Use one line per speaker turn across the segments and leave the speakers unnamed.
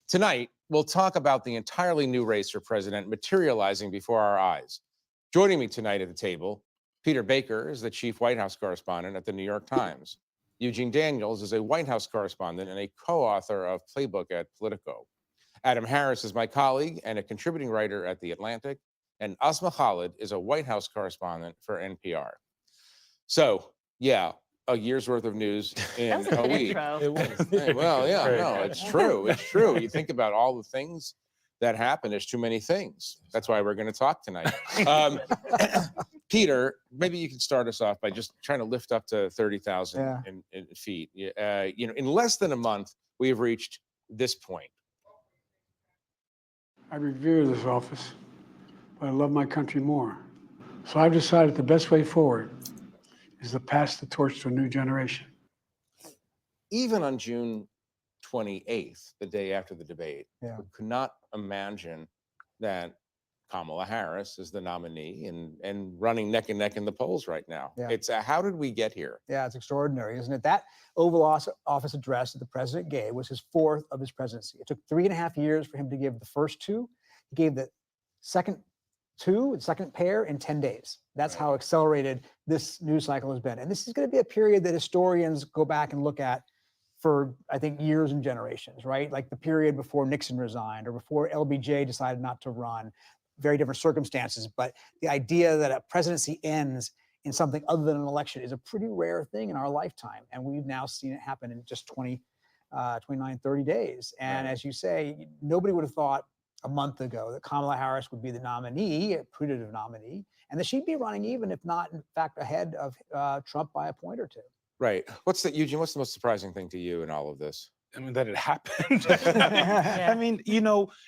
Tonight, we'll talk about the entirely new race for president materializing before our eyes. Joining me tonight at the table, Peter Baker is the chief White House correspondent at the New York Times. Eugene Daniels is a White House correspondent and a co-author of Playbook at Politico. Adam Harris is my colleague and a contributing writer at The Atlantic. And Asma Khalid is a White House correspondent for NPR. So, yeah, a year's worth of news in a week.
It was.
Hey, well, yeah, no, it's true. It's true. You think about all the things that happen. There's too many things. That's why we're going to talk tonight. Peter, maybe you can start us off by just trying to lift up to 30,000 feet. In less than a month, we have reached this point.
I revere this office, but I love my country more. So I've decided the best way forward is to pass the torch to a new generation.
Even on June 28th, the day after the debate, we could not imagine that Kamala Harris is the nominee and running neck and neck in the polls right now.
Yeah.
It's how did we get here?
Yeah, it's extraordinary, isn't it? That Oval Office address that the president gave was his fourth of his presidency. It took 3.5 years for him to give the first two. He gave the second pair in 10 days. That's how accelerated this news cycle has been. And this is going to be a period that historians go back and look at for, I think, years and generations, right? Like the period before Nixon resigned or before LBJ decided not to run. Very different circumstances, but the idea that a presidency ends in something other than an election is a pretty rare thing in our lifetime. And we've now seen it happen in just 29, 30 days. And as you say, nobody would have thought a month ago that Kamala Harris would be the nominee, a putative nominee, and that she'd be running even, if not, in fact, ahead of Trump by a point or two.
Right. Eugene, what's the most surprising thing to you in all of this?
I mean, that it happened. I mean,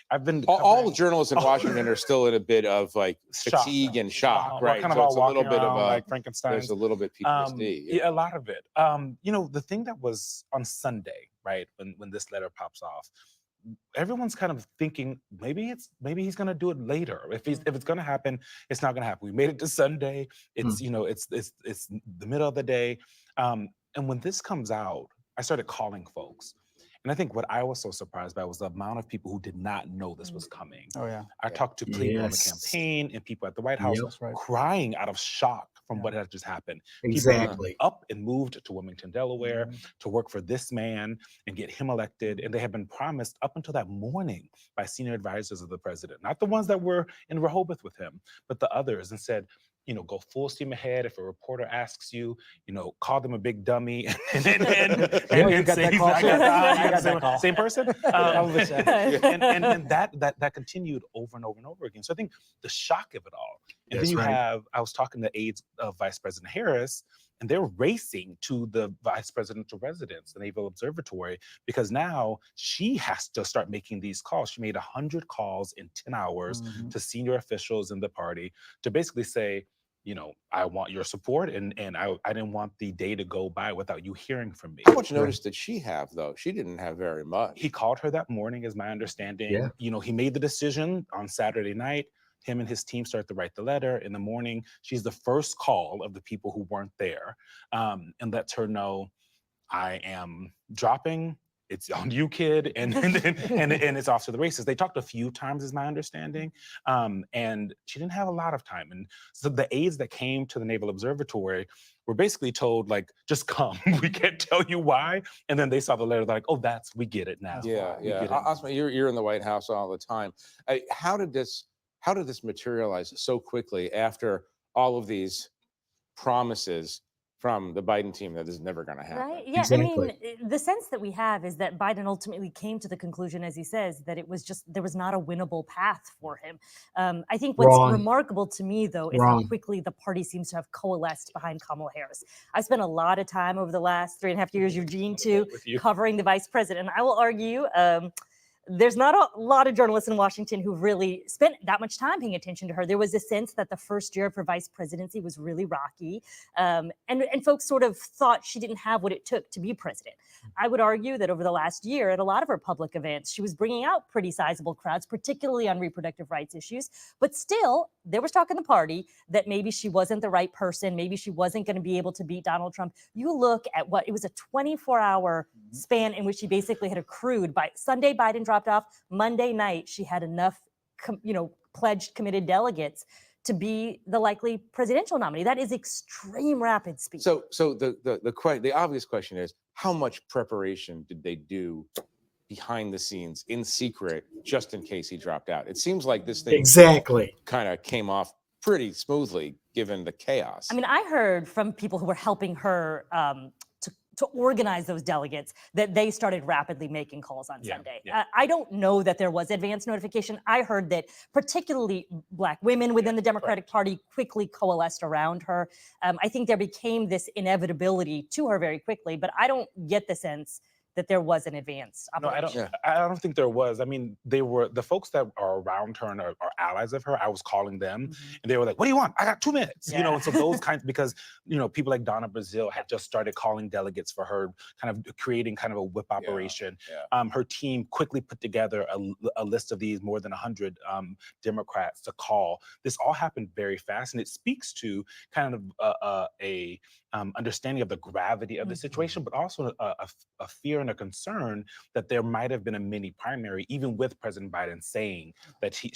I've been
all journalists in Washington are still in a bit of like fatigue and shock, right?
Kind of
so it's a little bit of
like Frankenstein.
There's a little bit PTSD.
Yeah, a lot of it. The thing that was on Sunday, right, when this letter pops off, everyone's kind of thinking maybe he's going to do it later. If it's going to happen, it's not going to happen. We made it to Sunday. It's it's the middle of the day, and when this comes out, I started calling folks. And I think what I was so surprised by was the amount of people who did not know this was coming.
Oh, yeah.
I talked to people on the campaign and people at the White House crying out of shock from what had just happened.
Exactly.
People up and moved to Wilmington, Delaware to work for this man and get him elected. And they had been promised up until that morning by senior advisors of the president, not the ones that were in Rehoboth with him, but the others, and said, go full steam ahead. If a reporter asks you, call them a big dummy. And same person. And that continued over and over and over again. So I think the shock of it all. And then I was talking to aides of Vice President Harris, and they're racing to the vice presidential residence, the Naval Observatory, because now she has to start making these calls. She made 100 calls in 10 hours to senior officials in the party to basically say, I want your support, and I didn't want the day to go by without you hearing from me.
How much notice did she have, though? She didn't have very much.
He called her that morning, is my understanding. Yeah. He made the decision on Saturday night. Him and his team start to write the letter. In the morning, she's the first call of the people who weren't there, and lets her know, I am dropping. It's on you, kid, and it's off to the races. They talked a few times, is my understanding, and she didn't have a lot of time. And so the aides that came to the Naval Observatory were basically told, like, just come. We can't tell you why. And then they saw the letter, like, oh, we get it now.
Yeah. Asma, you're in the White House all the time. How did this materialize so quickly after all of these promises from the Biden team that is never going to happen?
Right? Yeah, exactly. I mean, the sense that we have is that Biden ultimately came to the conclusion, as he says, that there was not a winnable path for him. I think what's remarkable to me, though, is how quickly the party seems to have coalesced behind Kamala Harris. I spent a lot of time over the last 3.5 years, Eugene, covering the vice president. And I will argue, there's not a lot of journalists in Washington who really spent that much time paying attention to her. There was a sense that the first year of her vice presidency was really rocky. And folks sort of thought she didn't have what it took to be president. I would argue that over the last year at a lot of her public events, she was bringing out pretty sizable crowds, particularly on reproductive rights issues. But still, there was talk in the party that maybe she wasn't the right person. Maybe she wasn't going to be able to beat Donald Trump. You look at it was a 24-hour span in which she basically had accrued. By Sunday, Biden dropped dropped off. Monday night, she had enough, pledged committed delegates to be the likely presidential nominee. That is extreme rapid speed.
So the obvious question is, how much preparation did they do behind the scenes in secret, just in case he dropped out? It seems like this thing kind of came off pretty smoothly given the chaos.
I mean, I heard from people who were helping her to organize those delegates that they started rapidly making calls on Sunday.
Yeah.
I don't know that there was advance notification. I heard that particularly Black women within the Democratic Party quickly coalesced around her. I think there became this inevitability to her very quickly, but I don't get the sense that there was an advance operation.
I don't think there was. I mean, they were the folks that are around her and are allies of her. I was calling them, and they were like, "What do you want? I got 2 minutes."
Yeah.
So those kinds, because people like Donna Brazile had just started calling delegates for her, kind of creating kind of a whip operation. Her team quickly put together a list of these more than 100 Democrats to call. This all happened very fast, and it speaks to kind of a understanding of the gravity of the situation, but also a fear and a concern that there might have been a mini primary, even with President Biden saying that it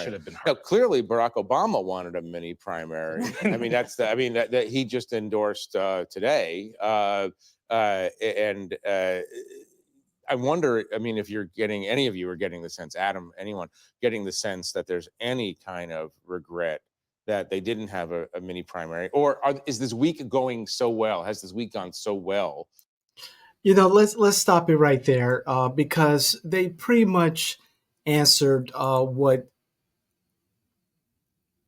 should have been her.
Now, clearly, Barack Obama wanted a mini primary. I mean, that he just endorsed today, and I wonder. I mean, if you're getting any of you are getting the sense, Adam, anyone getting the sense that there's any kind of regret that they didn't have a mini primary, or is this week going so well? Has this week gone so well?
Let's stop it right there because they pretty much answered what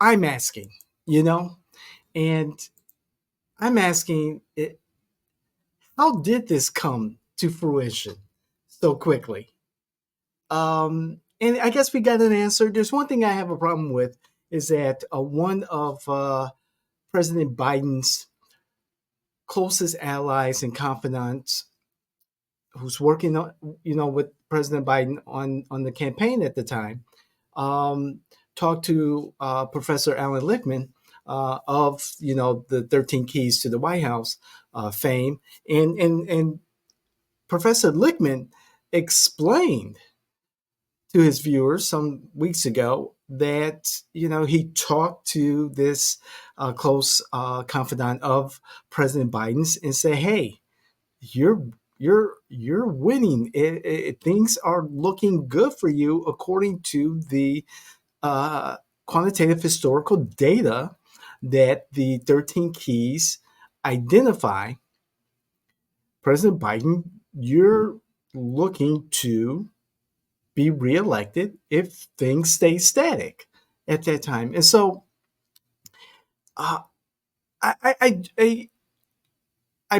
I'm asking, and I'm asking how did this come to fruition so quickly? And I guess we got an answer. There's one thing I have a problem with is that one of President Biden's closest allies and confidants, who's working on, with President Biden on the campaign at the time, talked to Professor Alan Lichtman of the 13 Keys to the White House fame, and Professor Lichtman explained to his viewers some weeks ago that he talked to this close confidant of President Biden's and said, "Hey, you're winning. Things are looking good for you according to the quantitative historical data that the 13 keys identify. President Biden, you're looking to be reelected if things stay static at that time." And so I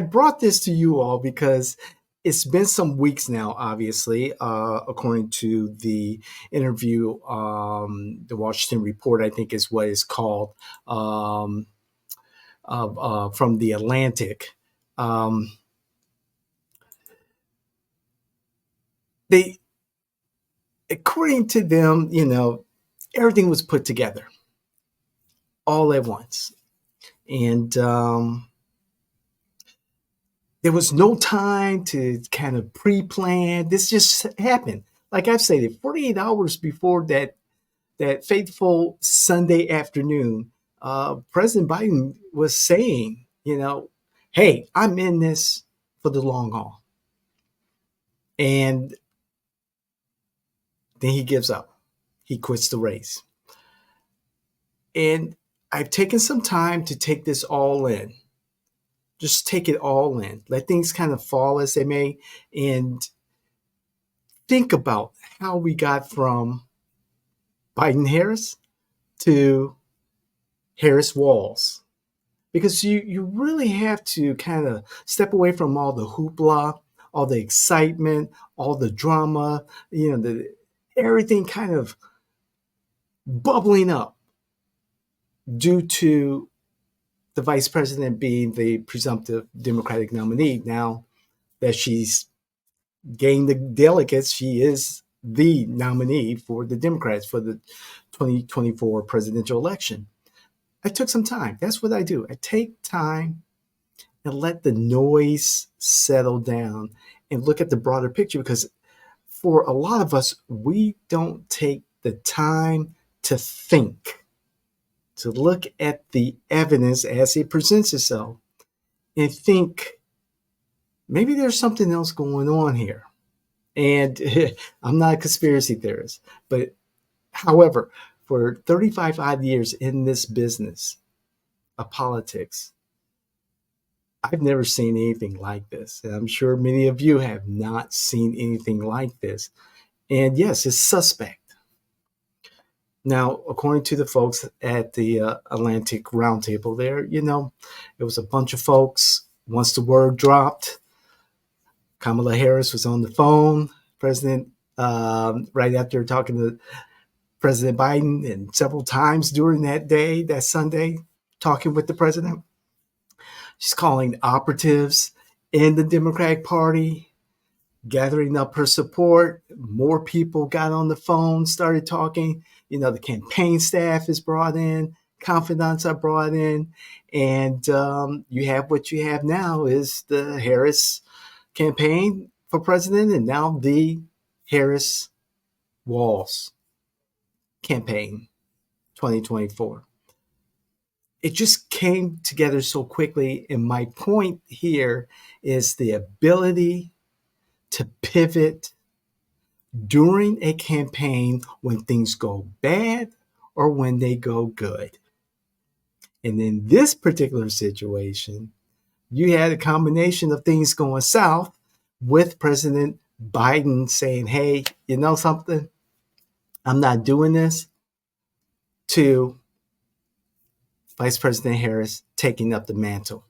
brought this to you all because it's been some weeks now, obviously, according to the interview, the Washington Report, I think is what it's called, from the Atlantic. According to them, everything was put together all at once. And there was no time to kind of pre-plan. This just happened. Like I've stated, 48 hours before that fateful Sunday afternoon, President Biden was saying, "Hey, I'm in this for the long haul." And then he gives up. He quits the race. And I've taken some time to take this all in. Just take it all in. Let things kind of fall as they may. And think about how we got from Biden-Harris to Harris-Walz. Because you really have to kind of step away from all the hoopla, all the excitement, all the drama, everything kind of bubbling up due to the vice president being the presumptive Democratic nominee. Now that she's gained the delegates, she is the nominee for the Democrats for the 2024 presidential election. I took some time. That's what I do. I take time and let the noise settle down and look at the broader picture, because for a lot of us, we don't take the time to think, to look at the evidence as it presents itself and think, maybe there's something else going on here. And I'm not a conspiracy theorist, but however, for 35 odd years in this business of politics, I've never seen anything like this. And I'm sure many of you have not seen anything like this. And yes, it's suspect. Now, according to the folks at the Atlantic Roundtable there, it was a bunch of folks. Once the word dropped, Kamala Harris was on the phone, right after talking to President Biden, and several times during that day, that Sunday, talking with the president. She's calling operatives in the Democratic Party, gathering up her support. More people got on the phone, started talking. The campaign staff is brought in, confidants are brought in, and you have what you have now is the Harris campaign for president, and now the Harris-Walz campaign 2024. It just came together so quickly, and my point here is the ability to pivot during a campaign when things go bad or when they go good. And in this particular situation, you had a combination of things going south with President Biden saying, hey, you know something? I'm not doing this, to Vice President Harris taking up the mantle.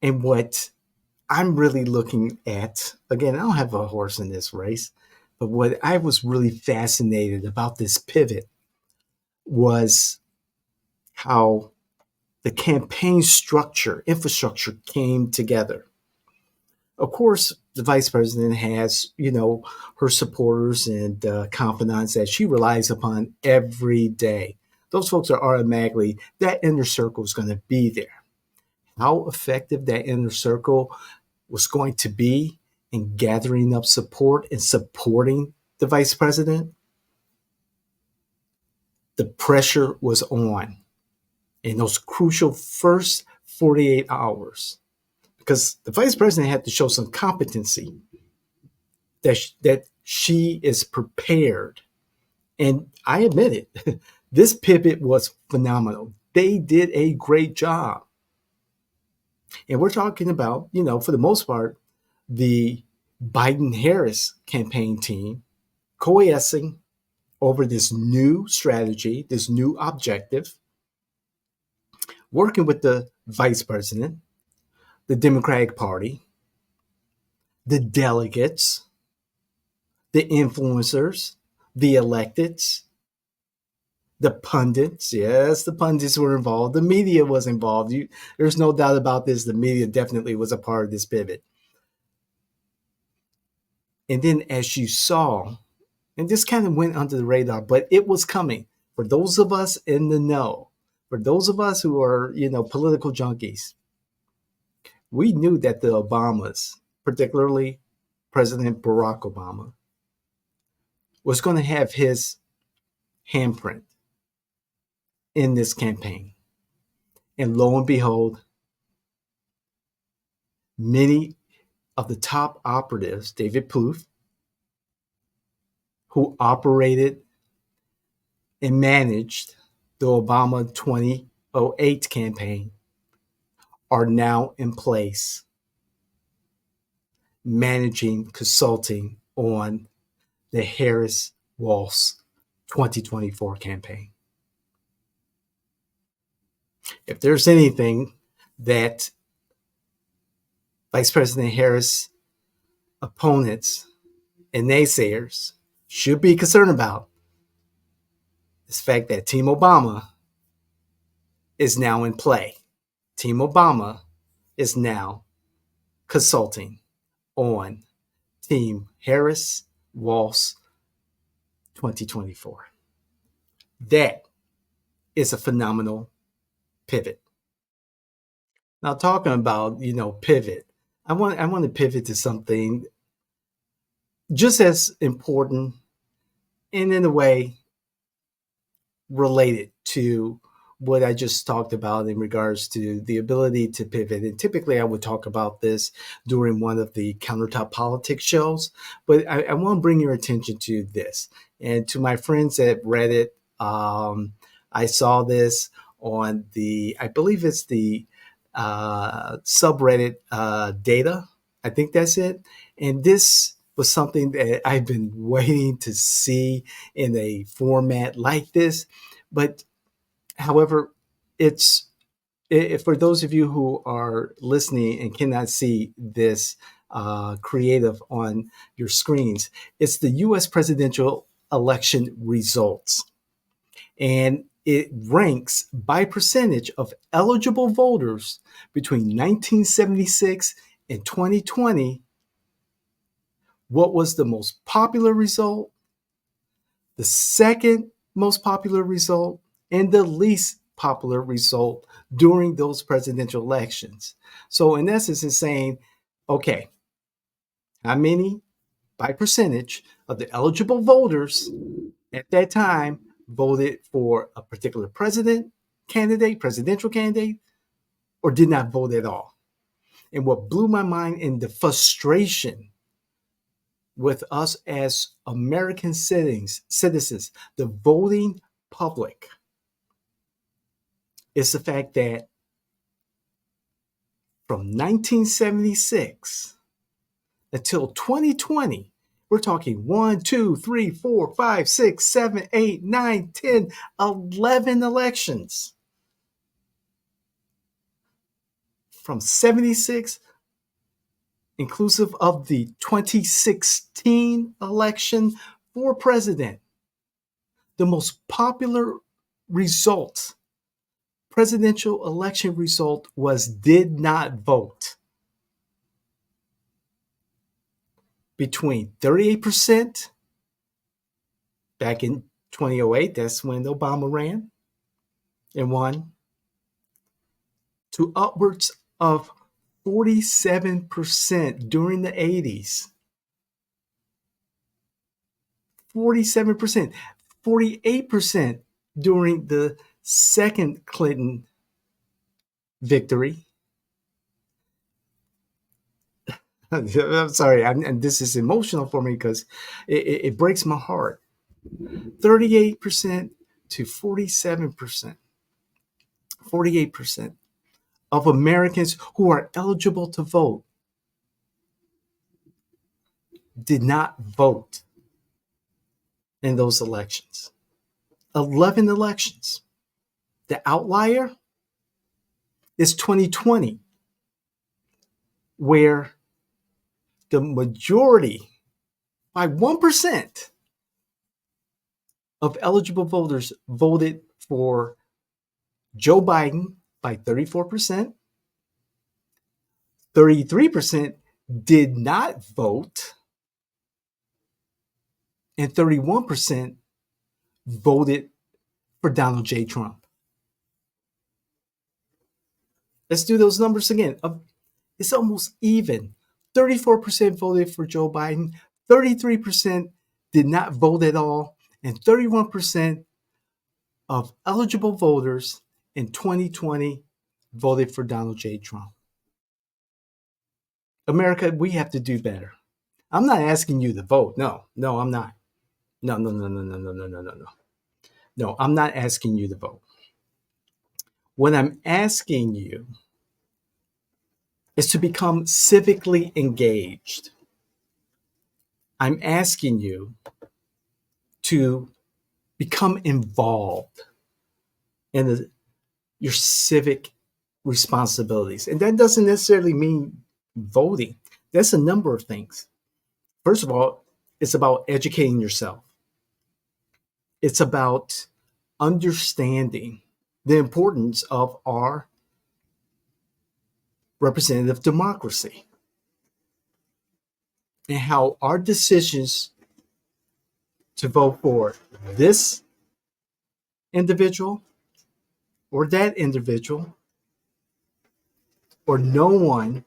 And what I'm really looking at, again, I don't have a horse in this race, but what I was really fascinated about this pivot was how the campaign infrastructure came together. Of course, the vice president has, her supporters and confidants that she relies upon every day. Those folks are automatically, that inner circle is going to be there. How effective that inner circle was going to be in gathering up support and supporting the vice president, the pressure was on in those crucial first 48 hours. Because the vice president had to show some competency, that she is prepared. And I admit it, this pivot was phenomenal. They did a great job. And we're talking about, for the most part, the Biden-Harris campaign team coalescing over this new strategy, this new objective, working with the vice president, the Democratic Party, the delegates, the influencers, the electeds, the pundits. Yes, the pundits were involved. The media was involved. There's no doubt about this. The media definitely was a part of this pivot. And then as you saw, and this kind of went under the radar, but it was coming. For those of us in the know, for those of us who are, political junkies, we knew that the Obamas, particularly President Barack Obama, was going to have his handprint in this campaign. And lo and behold, many of the top operatives, David Plouffe, who operated and managed the Obama 2008 campaign, are now in place, managing, consulting on the Harris-Walz 2024 campaign. If there's anything that Vice President Harris' opponents and naysayers should be concerned about, is the fact that Team Obama is now in play. Team Obama is now consulting on Team Harris-Walz 2024. That is a phenomenal pivot. Now, talking about, pivot, I want to pivot to something just as important and in a way related to what I just talked about in regards to the ability to pivot. And typically I would talk about this during one of the Countertop Politics shows, but I want to bring your attention to this. And to my friends at Reddit, I saw this on I believe it's the subreddit data. I think that's it. And this was something that I've been waiting to see in a format like this. But however, for those of you who are listening and cannot see this creative on your screens, it's the U.S. presidential election results. And it ranks by percentage of eligible voters between 1976 and 2020. What was the most popular result, the second most popular result, and the least popular result during those presidential elections. So in essence, it's saying, okay, how many by percentage of the eligible voters at that time voted for a particular presidential candidate, or did not vote at all? And what blew my mind in the frustration with us as American citizens, the voting public, is the fact that from 1976 until 2020, we're talking 1, 2, 3, 4, 5, 6, 7, 8, 9, 10, 11 elections. From 76, inclusive of the 2016 election for president, the most popular result, presidential election result, was did not vote. Between 38% back in 2008, that's when Obama ran and won, to upwards of 47% during the 80s. 47%, 48% during the second Clinton victory. I'm sorry, and this is emotional for me because it breaks my heart. 38% to 47%. 48% of Americans who are eligible to vote did not vote in those elections. 11 elections. The outlier is 2020, where the majority, by 1%, of eligible voters voted for Joe Biden by 34%. 33% did not vote, and 31% voted for Donald J. Trump. Let's do those numbers again. It's almost even. 34% voted for Joe Biden, 33% did not vote at all, and 31% of eligible voters in 2020 voted for Donald J. Trump. America, we have to do better. I'm not asking you to vote. No, I'm not. No. No, I'm not asking you to vote. What I'm asking you is to become civically engaged. I'm asking you to become involved in your civic responsibilities. And that doesn't necessarily mean voting. That's a number of things. First of all, it's about educating yourself. It's about understanding the importance of our representative democracy and how our decisions to vote for this individual or that individual or no one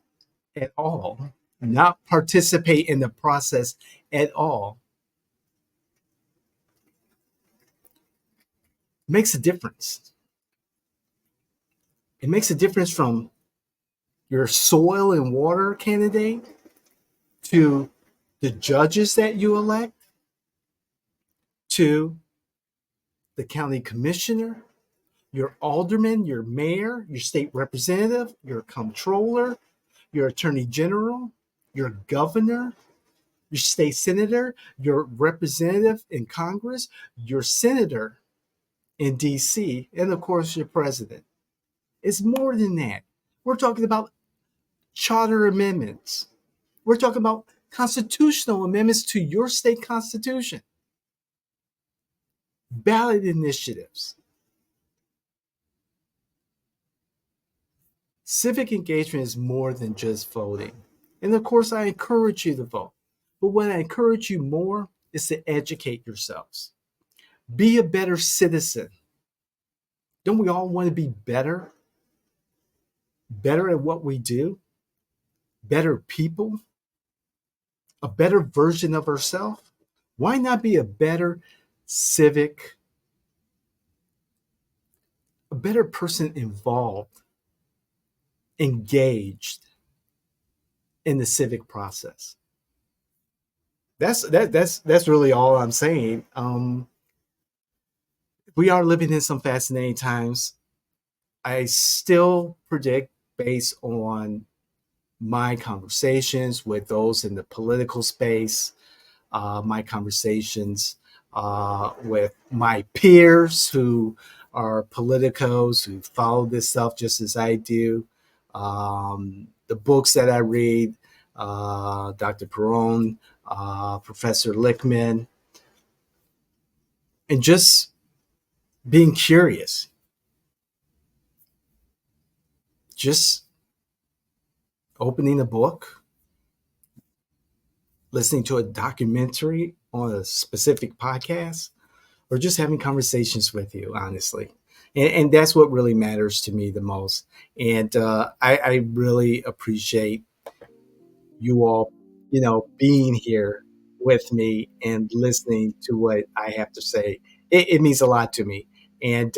at all not participate in the process at all, makes a difference. It makes a difference from your soil and water candidate to the judges that you elect, to the county commissioner, your alderman, your mayor, your state representative, your comptroller, your attorney general, your governor, your state senator, your representative in Congress, your senator in DC, and of course, your president. It's more than that. We're talking about charter amendments. We're talking about constitutional amendments to your state constitution, ballot initiatives. Civic engagement is more than just voting. And of course, I encourage you to vote. But what I encourage you more is to educate yourselves. Be a better citizen. Don't we all want to be better? Better at what we do? Better people? A better version of ourselves? Why not be a better civic, a better person involved, engaged in the civic process? That's really all I'm saying. We are living in some fascinating times. I still predict, based on my conversations with those in the political space, my conversations with my peers who are politicos, who follow this stuff just as I do, the books that I read, Dr. Perron, Professor Lichtman, and just being curious. Just opening a book, listening to a documentary on a specific podcast, or just having conversations with you, honestly. And that's what really matters to me the most. And I really appreciate you all, being here with me and listening to what I have to say. It means a lot to me. And,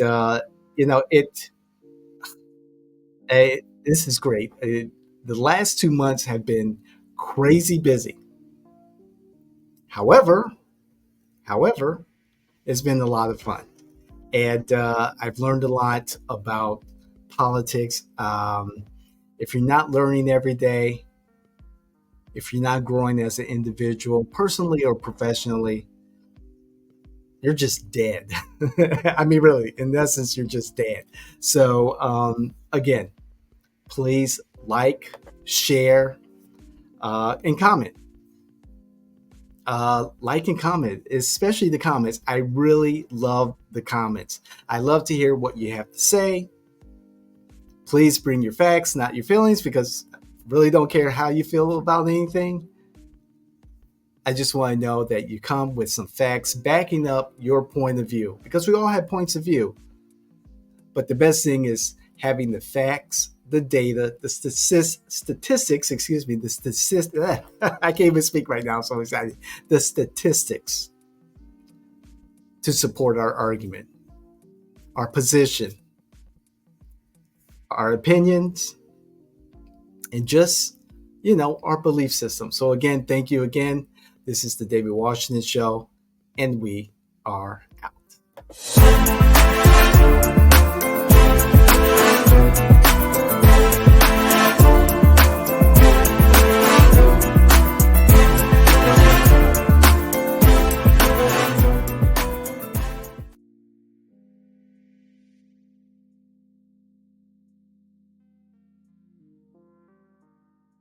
this is great. The last 2 months have been crazy busy. However, it's been a lot of fun. And I've learned a lot about politics. If you're not learning every day, if you're not growing as an individual, personally or professionally, you're just dead. I mean, really, in essence, you're just dead. So again, please like, share, and comment. Like and comment, especially the comments. I really love the comments. I love to hear what you have to say. Please bring your facts, not your feelings, because I really don't care how you feel about anything. I just want to know that you come with some facts backing up your point of view, because we all have points of view. But the best thing is having the facts, the data, the statistics, I can't even speak right now, I'm so excited. The statistics to support our argument, our position, our opinions, and just, our belief system. So again, thank you again. This is the David Washington Show, and we are out.